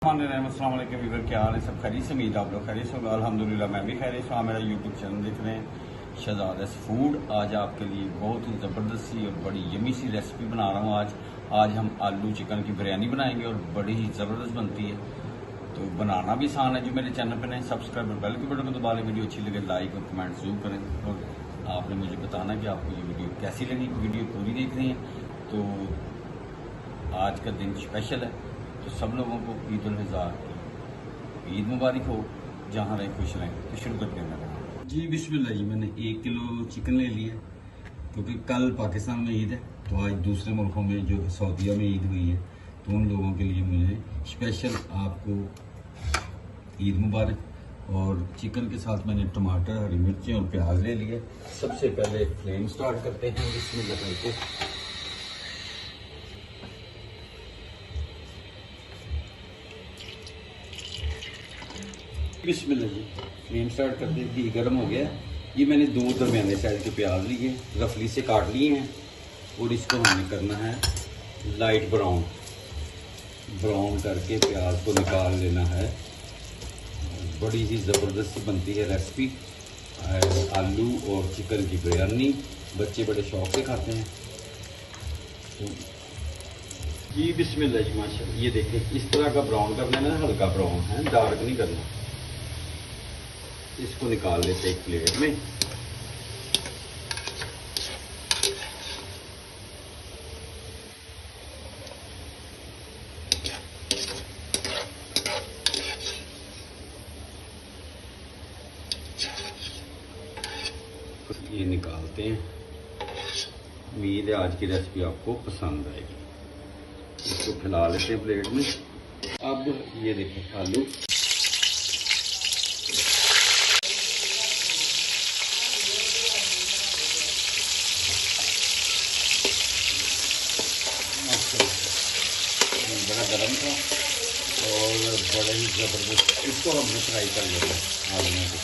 अस्सलाम वालेकुम वीवर, क्या हाल है? सब खैरियत से? उम्मीद आप लोग खैरियत होगा। अल्हम्दुलिल्लाह मैं भी खैरियत से। मेरा यूट्यूब चैनल देख रहे हैं शहजाद फूड। आज आपके लिए बहुत ही ज़बरदस्त सी और बड़ी यमी सी रेसिपी बना रहा हूँ। आज हम आलू चिकन की बिरयानी बनाएंगे और बड़ी ही ज़बरदस्त बनती है। तो बनाना भी आसान है। जो मेरे चैनल पर नए सब्सक्राइब और बेल के बटन को दबा लें। वीडियो अच्छी लगे लाइक और कमेंट जरूर करें और आपने मुझे बताना कि आपको ये वीडियो कैसी लगी। वीडियो पूरी देखनी है। तो आज का दिन स्पेशल है, तो सब लोगों को ईद उल अज़हा की ईद मुबारक हो। जहाँ रहें खुश रहें। तो शुरू करते हैं जी। बिस्मिल्लाह जी। मैंने 1 किलो चिकन ले लिया क्योंकि कल पाकिस्तान में ईद है, तो आज दूसरे मुल्कों में जो सऊदीया में ईद हुई है, तो उन लोगों के लिए मुझे स्पेशल आपको ईद मुबारक। और चिकन के साथ मैंने टमाटर, हरी मिर्चें और प्याज ले लिए। सबसे पहले फ्लेम स्टार्ट करते हैं बिस्मिल्लाह करके। बिस्मिल्लाह जी। फ्लेम स्टार्ट कर दी, घी गर्म हो गया। ये मैंने 2 दरमियाने साइज के प्याज लिए, रफली से काट लिए हैं और इसको हमें करना है लाइट ब्राउन। ब्राउन करके प्याज को निकाल लेना है। बड़ी ही ज़बरदस्त बनती है रेसिपी आलू और चिकन की बिरयानी। बच्चे बड़े शौक से खाते हैं। तो जी बिस्मिल्लाह जी माशाल्लाह। ये देखें इस तरह का ब्राउन करना है, हल्का ब्राउन है, डार्क नहीं करना। इसको निकाल लेते एक प्लेट में। ये निकालते हैं। उम्मीद है आज की रेसिपी आपको पसंद आएगी। इसको फैला लेते हैं प्लेट में। अब ये देखें आलू, बड़ा गर्म था और बड़े ही ज़बरदस्त। इसको हमने फ्राई कर लेते हैं आलूओं को।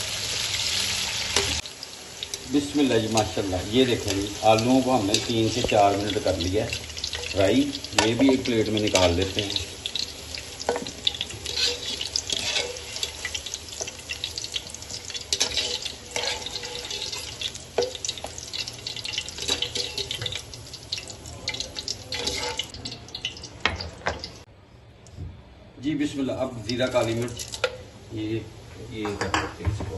बिस्मिल्लाह जी माशाल्लाह। ये देखें जी, आलूओं को हमने 3 से 4 मिनट कर लिया है फ्राई। ये भी एक प्लेट में निकाल लेते हैं। जी बिस्मिल्लाह। अब ज़ीरा, काली मिर्च ये कर सकते हैं इसको।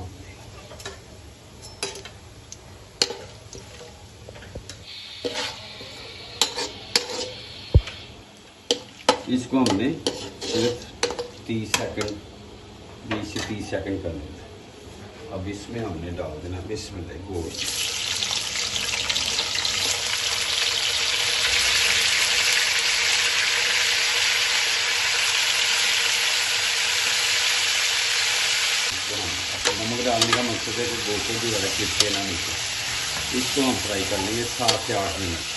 इसको हमने सिर्फ 30 सेकंड 20 से 30 सेकंड कर लेना। अब इसमें हमने डाल देना बिस्मिल्लाह गोश्त। नमक डालने का मकसद है कि गोश्त जो है चिपके ना नीचे। इसको हम फ्राई कर लेंगे 7 से 8 मिनट।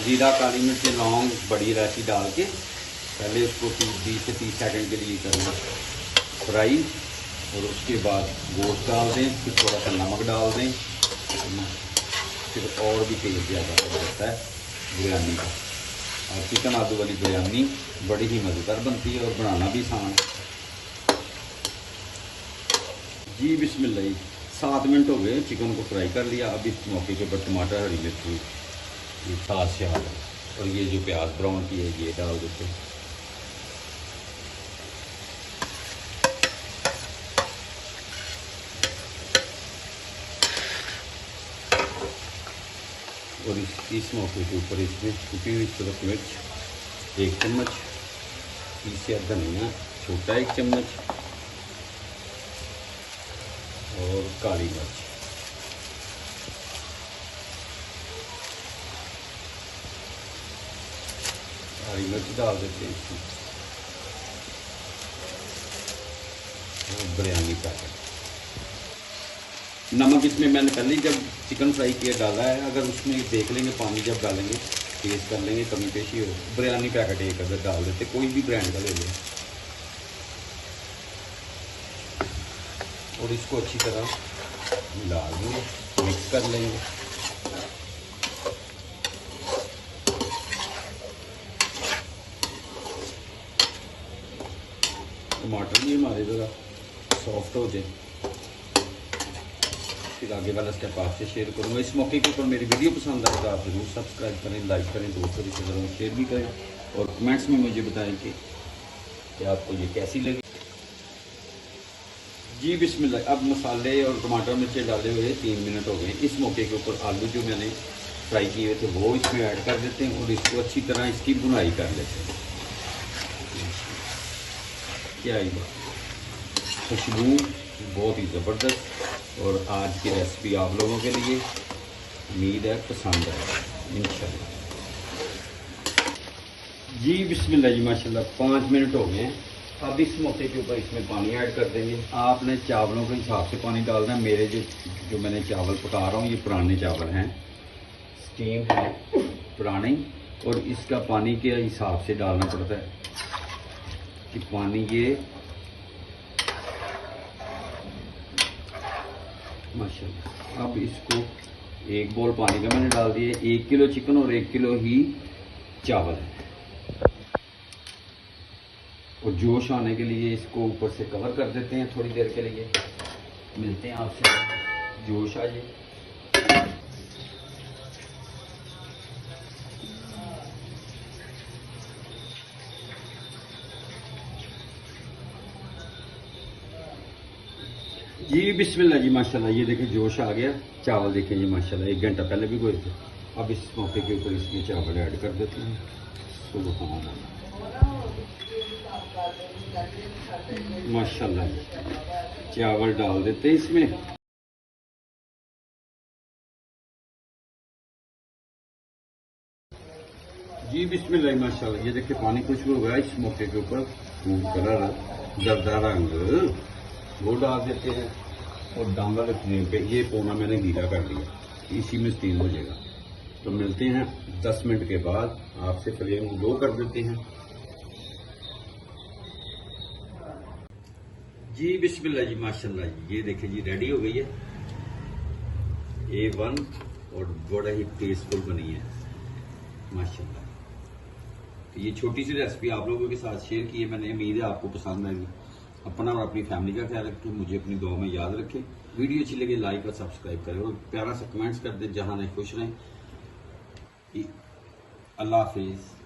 जीरा, काली मिर्च, लौंग, बड़ी इलायची डाल के पहले उसको 20 से 30 सेकंड के लिए करना फ्राई। और उसके बाद गोश्त डाल दें, फिर थोड़ा सा नमक डाल दें, फिर और भी तेज़ ज़्यादा हो जाता है बिरयानी का। और चिकन आलू वाली बिरयानी बड़ी ही मज़ेदार बनती है और बनाना भी आसान है। जी बिस्मिल्लाह। 7 मिनट हो गए, चिकन को फ्राई कर लिया। अब इस मौके के ऊपर टमाटर, हरी मिर्ची, ये ताज़ से और ये जो प्याज ब्राउन की है ये डाल देते हैं। और इस मौके के ऊपर इसमें कुटी हुई सुरख मिर्च 1 चम्मच, पीसा धनिया छोटा 1 चम्मच और काली मिर्च। हरी मिर्च डाल देते हैं इसमें और बिरयानी पैकेट। नमक इसमें मैंने पहले ही जब चिकन फ्राई किया डाला है। अगर उसमें देख लेंगे पानी जब डालेंगे टेस्ट कर लेंगे कमी पेशी हो। बिरयानी पैकेट एक अगर डाल देते, कोई भी ब्रांड का ले लें। और इसको अच्छी तरह मिला लेंगे, मिक्स कर लेंगे। टमाटर भी हमारे ज़रा सॉफ्ट हो जाए, फिर आगे वाला स्टेप आपसे शेयर करूँगा। इस मौके के ऊपर मेरी वीडियो पसंद आए तो आप ज़रूर सब्सक्राइब करें, लाइक करें, दोस्तों रिश्तेदारों को शेयर भी करें और कमेंट्स में मुझे बताएं कि आपको ये कैसी लगी। जी बिस्मिल्लाह। अब मसाले और टमाटर मिर्चे डाले हुए 3 मिनट हो गए। इस मौके के ऊपर आलू जो मैंने फ्राई किए थे वो इसमें ऐड कर देते हैं और इसको अच्छी तरह इसकी भुनाई कर लेते हैं। क्या ही बात, खुशबू बहुत ही ज़बरदस्त। और आज की रेसिपी आप लोगों के लिए उम्मीद है पसंद आए इंशाल्लाह। जी बिस्मिल्लाह जी माशाल्लाह। 5 मिनट हो गए हैं। अब इस मौके के ऊपर इसमें पानी ऐड कर देंगे। आपने चावलों के हिसाब से पानी डालना है। मेरे जो मैंने चावल पका रहा हूँ ये पुराने चावल हैं, स्टीम है पुराने, और इसका पानी के हिसाब से डालना पड़ता है कि पानी ये माशाल्लाह। अब इसको 1 बोल पानी का मैंने डाल दिया। 1 किलो चिकन और 1 किलो ही चावल है। और जोश आने के लिए इसको ऊपर से कवर कर देते हैं थोड़ी देर के लिए। मिलते हैं आपसे जोश आ जाए। जी बिस्मिल्लाह जी माशाल्लाह। ये देखिए जोश आ गया। चावल देखें जी माशाल्लाह 1 घंटा पहले भी गोए थे। अब इस मौके के ऊपर इसमें चावल ऐड कर देते हैं। माशाल्लाह चावल डाल देते हैं इसमें। जी बिस्मिल्लाह माशाल्लाह। ये देखिए पानी कुछ भी होगा। इस मौके के ऊपर फूड कलर जर्दा रंग वो डाल देते हैं और डांगल फ्लेम पे ये पौना मैंने गीला कर लिया, इसी में स्टीम हो जाएगा। तो मिलते हैं 10 मिनट के बाद। आपसे फ्लेम लो कर देते हैं। जी बिस्मिल्लाह जी माशाल्लाह। ये देखिए जी रेडी हो गई है A1 और बड़ा ही टेस्टफुल बनी है माशाल्लाह। तो ये छोटी सी रेसिपी आप लोगों के साथ शेयर की है मैंने। उम्मीद है आपको पसंद आएगी। अपना और अपनी फैमिली का ख्याल रखें, मुझे अपनी दुआ में याद रखें। वीडियो अच्छी लगे लाइक और सब्सक्राइब करें और प्यारा सा कमेंट्स कर दें। जहां नहीं खुश रहें। अल्लाह हाफिज़।